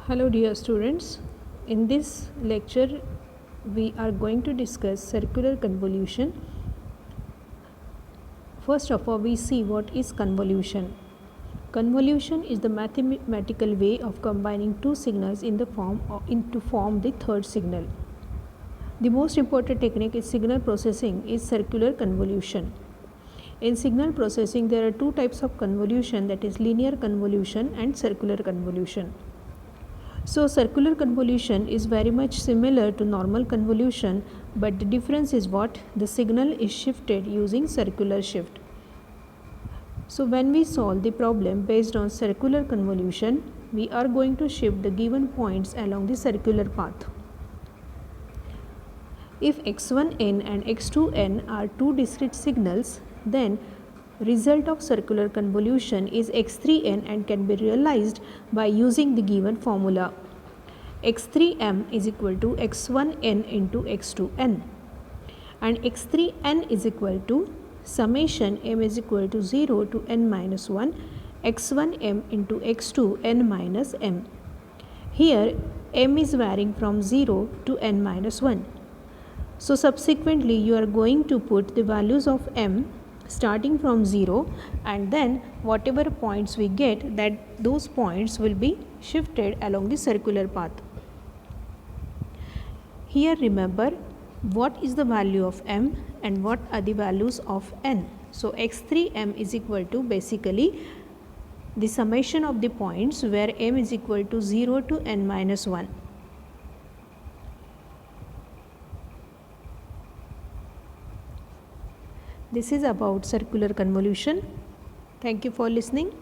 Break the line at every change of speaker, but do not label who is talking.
Hello dear students, in this lecture we are going to discuss circular convolution. First of all, we see what is convolution. Convolution is the mathematical way of combining two signals to form the third signal. The most important technique in signal processing is circular convolution. In signal processing there are two types of convolution, that is linear convolution and circular convolution. So circular convolution is very much similar to normal convolution, but the difference is what? The signal is shifted using circular shift. So when we solve the problem based on circular convolution, we are going to shift the given points along the circular path. If x1n and x2n are two discrete signals, then result of circular convolution is x3n and can be realized by using the given formula. x3m is equal to x1n into x2n and x3n is equal to summation m is equal to 0 to n minus 1 x1m into x2n minus m. Here m is varying from 0 to n minus 1. So subsequently you are going to put the values of m starting from 0, and then whatever points we get, that those points will be shifted along the circular path. Here remember what is the value of m and what are the values of n. So x3m is equal to basically the summation of the points where m is equal to 0 to n minus 1. This is about circular convolution. Thank you for listening.